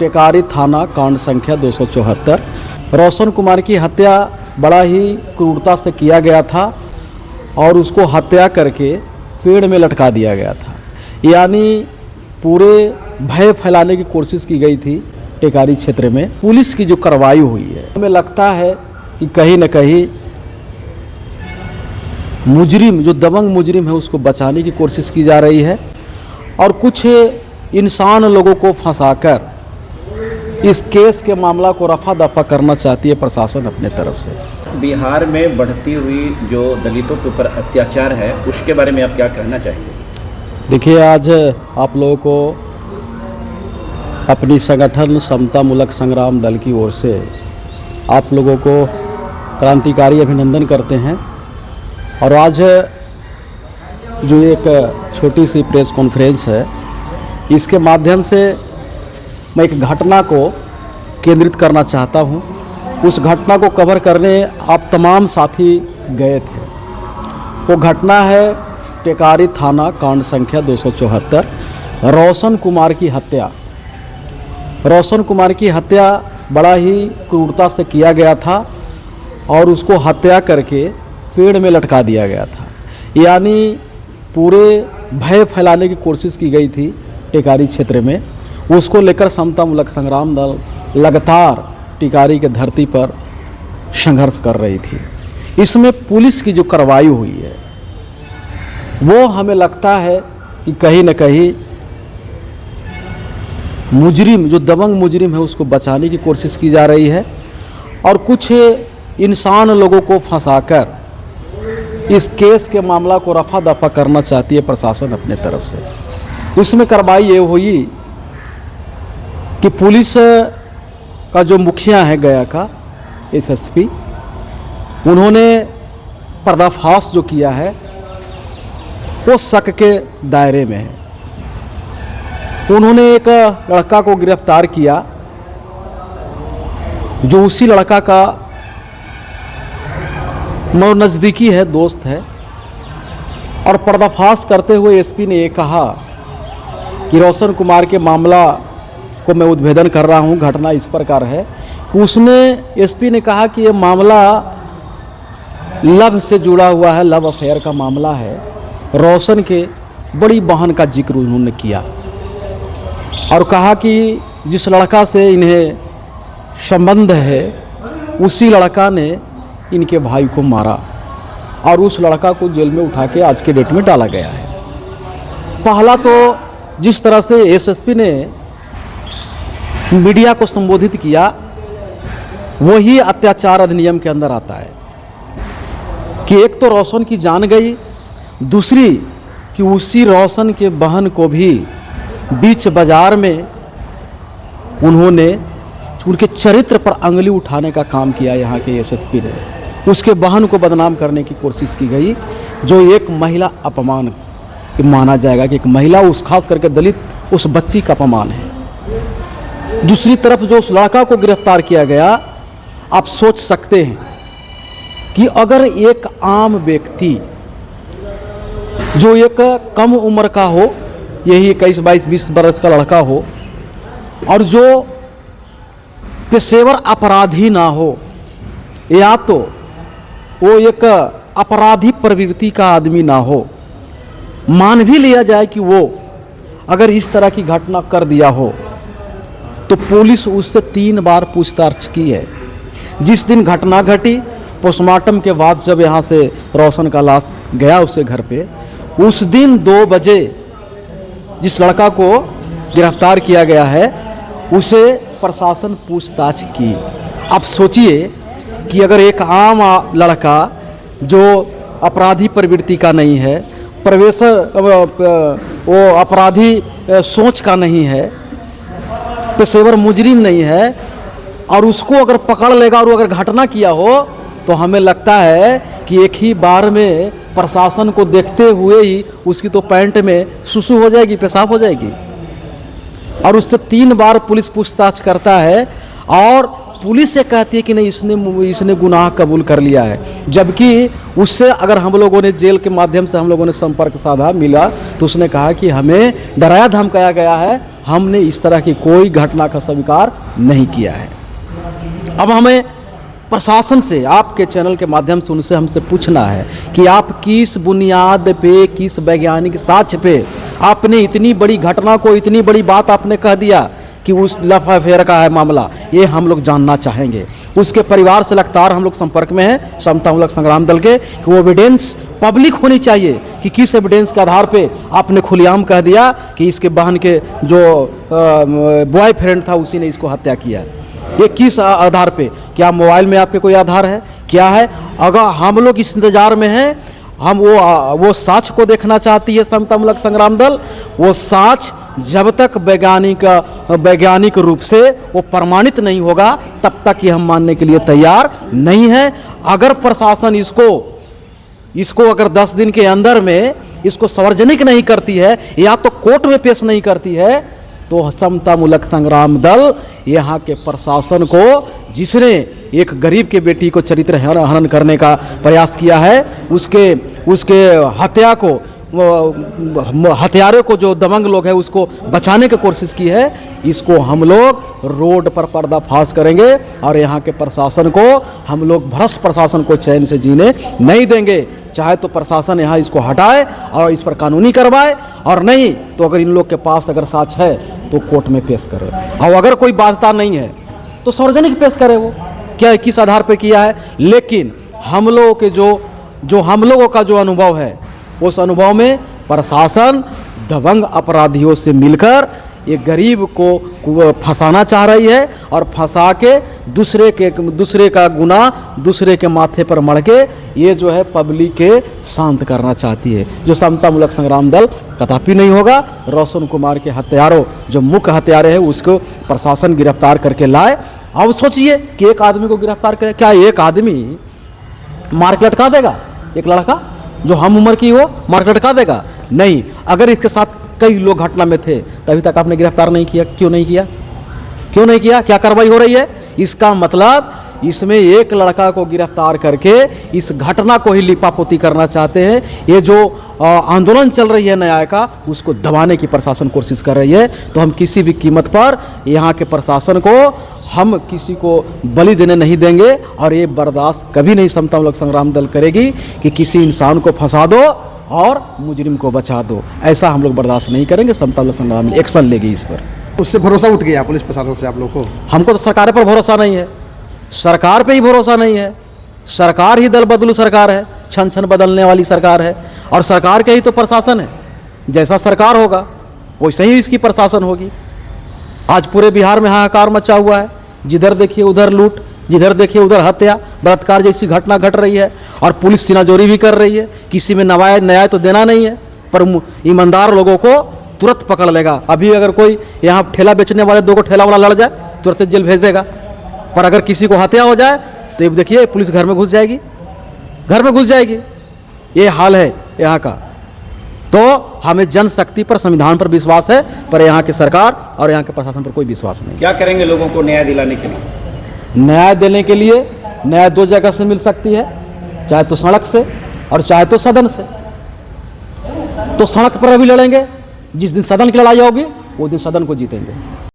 टेकारी थाना कांड संख्या 274। रोशन कुमार की हत्या बड़ा ही क्रूरता से किया गया था और उसको हत्या करके पेड़ में लटका दिया गया था। यानी पूरे भय फैलाने की कोशिश की गई थी टेकारी क्षेत्र में। पुलिस की जो कार्रवाई हुई है, हमें लगता है कि कहीं न कहीं मुजरिम, जो दबंग मुजरिम है, उसको बचाने की कोशिश की जा रही है और कुछ इंसान लोगों को फंसाकर इस केस के मामला को रफा दफा करना चाहती है प्रशासन अपने तरफ से। बिहार में बढ़ती हुई जो दलितों के ऊपर अत्याचार है, उसके बारे में आप क्या कहना चाहेंगे? देखिए, आज आप लोगों को अपनी संगठन समता मूलक संग्राम दल की ओर से आप लोगों को क्रांतिकारी अभिनंदन करते हैं। और आज जो एक छोटी सी प्रेस कॉन्फ्रेंस है, इसके माध्यम से मैं एक घटना को केंद्रित करना चाहता हूं। उस घटना को कवर करने आप तमाम साथी गए थे। वो घटना है टेकारी थाना कांड संख्या 274, रोशन कुमार की हत्या। रोशन कुमार की हत्या बड़ा ही क्रूरता से किया गया था और उसको हत्या करके पेड़ में लटका दिया गया था। यानी पूरे भय फैलाने की कोशिश की गई थी टेकारी क्षेत्र में। उसको लेकर समता मूलक संग्राम दल लगातार टेकारी के धरती पर संघर्ष कर रही थी। इसमें पुलिस की जो कार्रवाई हुई है, वो हमें लगता है कि कहीं न कहीं मुजरिम, जो दबंग मुजरिम है, उसको बचाने की कोशिश की जा रही है और कुछ इंसान लोगों को फंसाकर इस केस के मामला को रफा दफा करना चाहती है प्रशासन अपने तरफ से। उसमें कार्रवाई ये हुई कि पुलिस का जो मुखिया है गया का एसएसपी, उन्होंने पर्दाफाश जो किया है वो शक के दायरे में है। उन्होंने एक लड़का को गिरफ्तार किया जो उसी लड़का का नज़दीकी है, दोस्त है। और पर्दाफाश करते हुए एसपी ने ये कहा कि रोशन कुमार के मामला को मैं उद्भेदन कर रहा हूँ। घटना इस प्रकार है कि उसने, एसपी ने कहा कि ये मामला लव से जुड़ा हुआ है, लव अफेयर का मामला है। रोशन के बड़ी बहन का जिक्र उन्होंने किया और कहा कि जिस लड़का से इन्हें संबंध है, उसी लड़का ने इनके भाई को मारा और उस लड़का को जेल में उठा के आज के डेट में डाला गया है। पहला तो जिस तरह से एसएसपी ने मीडिया को संबोधित किया, वही अत्याचार अधिनियम के अंदर आता है कि एक तो रोशन की जान गई, दूसरी कि उसी रोशन के बहन को भी बीच बाजार में उन्होंने उनके चरित्र पर अंगुली उठाने का काम किया। यहाँ के एसएसपी ने उसके बहन को बदनाम करने की कोशिश की गई, जो एक महिला अपमान माना जाएगा कि एक महिला, उस खास करके दलित उस बच्ची का अपमान है। दूसरी तरफ जो उस लड़का को गिरफ्तार किया गया, आप सोच सकते हैं कि अगर एक आम व्यक्ति जो एक कम उम्र का हो, यही 21, 22, 20 बरस का लड़का हो और जो पेशेवर अपराधी ना हो, या तो वो एक अपराधी प्रवृत्ति का आदमी ना हो, मान भी लिया जाए कि वो अगर इस तरह की घटना कर दिया हो, तो पुलिस उससे 3 बार पूछताछ की है। जिस दिन घटना घटी, पोस्टमार्टम के बाद जब यहाँ से रोशन का लाश गया उसके घर पे, उस दिन 2 बजे जिस लड़का को गिरफ्तार किया गया है, उसे प्रशासन पूछताछ की। आप सोचिए कि अगर एक आम लड़का जो अपराधी प्रवृत्ति का नहीं है, प्रवेश वो अपराधी सोच का नहीं है, पेशेवर मुजरिम नहीं है, और उसको अगर पकड़ लेगा और वो अगर घटना किया हो, तो हमें लगता है कि एक ही बार में प्रशासन को देखते हुए ही उसकी तो पैंट में सुसु हो जाएगी, पेशाब हो जाएगी। और उससे 3 बार पुलिस पूछताछ करता है और पुलिस से कहती है कि नहीं इसने गुनाह कबूल कर लिया है, जबकि उससे अगर हम लोगों ने जेल के माध्यम से हम लोगों ने संपर्क साधा मिला तो उसने कहा कि हमें डराया धमकाया गया है, हमने इस तरह की कोई घटना का स्वीकार नहीं किया है। अब हमें प्रशासन से आपके चैनल के माध्यम से उनसे हमसे पूछना है कि आप किस बुनियाद पे, किस वैज्ञानिक साक्ष्य पे आपने इतनी बड़ी घटना को, इतनी बड़ी बात आपने कह दिया कि उस लव अफेयर का है मामला, ये हम लोग जानना चाहेंगे। उसके परिवार से लगातार हम लोग संपर्क में हैं समतामूलक संग्राम दल के कि वो एविडेंस पब्लिक होनी चाहिए कि किस एविडेंस के आधार पे आपने खुलेआम कह दिया कि इसके बहन के जो बॉयफ्रेंड था उसी ने इसको हत्या किया। ये किस आधार पे? क्या मोबाइल में आपके कोई आधार है? क्या है? अगर हम लोग इस इंतजार में हैं, हम वो साक्ष्य को देखना चाहती है समतामूलक संग्राम दल। वो साक्ष्य जब तक वैज्ञानिक रूप से वो प्रमाणित नहीं होगा तब तक ये हम मानने के लिए तैयार नहीं है। अगर प्रशासन इसको अगर 10 दिन के अंदर में इसको सार्वजनिक नहीं करती है या तो कोर्ट में पेश नहीं करती है तो समतामूलक संग्राम दल यहाँ के प्रशासन को, जिसने एक गरीब के बेटी को चरित्र हनन करने का प्रयास किया है, उसके हत्या को, हत्यारे को जो दबंग लोग हैं उसको बचाने की कोशिश की है, इसको हम लोग रोड पर पर्दाफाश करेंगे और यहाँ के प्रशासन को हम लोग भ्रष्ट प्रशासन को चैन से जीने नहीं देंगे। चाहे तो प्रशासन यहाँ इसको हटाए और इस पर कानूनी करवाए, और नहीं तो अगर इन लोग के पास अगर साक्ष्य है तो कोर्ट में पेश करे, और अगर कोई बाध्यता नहीं है तो सार्वजनिक पेश करे। वो क्या किस आधार पर किया है, लेकिन हम लोगों के जो हम लोगों का जो अनुभव है उस अनुभव में प्रशासन दबंग अपराधियों से मिलकर एक गरीब को फंसाना चाह रही है और फंसा के दूसरे का गुनाह दूसरे के माथे पर मढ़ के ये जो है पब्लिक के शांत करना चाहती है, जो समतामूलक संग्राम दल कदापि नहीं होगा। रोशन कुमार के हत्यारों, जो मुख्य हत्यारे हैं, उसको प्रशासन गिरफ्तार करके लाए। अब सोचिए कि एक आदमी को गिरफ्तार करे, क्या एक आदमी मार के लटका देगा? एक लड़का जो हम उम्र की हो मार के लटका देगा? नहीं। अगर इसके साथ कई लोग घटना में थे तभी तक आपने गिरफ्तार नहीं किया, क्यों नहीं किया? क्यों नहीं किया? क्या कार्रवाई हो रही है? इसका मतलब इसमें एक लड़का को गिरफ्तार करके इस घटना को ही लिपापोती करना चाहते हैं। ये जो आंदोलन चल रही है न्याय का, उसको दबाने की प्रशासन कोशिश कर रही है। तो हम किसी भी कीमत पर यहाँ के प्रशासन को हम किसी को बलि देने नहीं देंगे, और ये बर्दाश्त कभी नहीं समतामूलक संग्राम दल करेगी कि किसी इंसान को फंसा दो और मुजरिम को बचा दो। ऐसा हम लोग बर्दाश्त नहीं करेंगे। समतामूलक संग्राम एक्शन लेगी इस पर। उससे भरोसा उठ गया पुलिस प्रशासन से आप लोग को? हमको तो सरकार पर भरोसा नहीं है, सरकार पे ही भरोसा नहीं है। सरकार ही दल बदलू सरकार है, छन छन बदलने वाली सरकार है, और सरकार के ही तो प्रशासन है। जैसा सरकार होगा वैसे ही इसकी प्रशासन होगी। आज पूरे बिहार में हाहाकार मचा हुआ है, जिधर देखिए उधर लूट, जिधर देखिए उधर हत्या बलात्कार जैसी घटना घट रही है, और पुलिस सीनाजोरी भी कर रही है। किसी में न्याय तो देना नहीं है, पर ईमानदार लोगों को तुरंत पकड़ लेगा। अभी अगर कोई यहाँ ठेला बेचने वाले दो को ठेला वाला लड़ जाए तुरंत जेल भेज देगा, पर अगर किसी को हत्या हो जाए तो देखिए पुलिस घर में घुस जाएगी, घर में घुस जाएगी। ये हाल है यहाँ का। तो हमें जनशक्ति पर, संविधान पर विश्वास है, पर यहाँ की सरकार और यहाँ के प्रशासन पर कोई विश्वास नहीं। क्या करेंगे लोगों को न्याय दिलाने के लिए? न्याय देने के लिए न्याय 2 जगह से मिल सकती है, चाहे तो सड़क से और चाहे तो सदन से। तो सड़क पर अभी लड़ेंगे, जिस दिन सदन की लड़ाई होगी वो दिन सदन को जीतेंगे।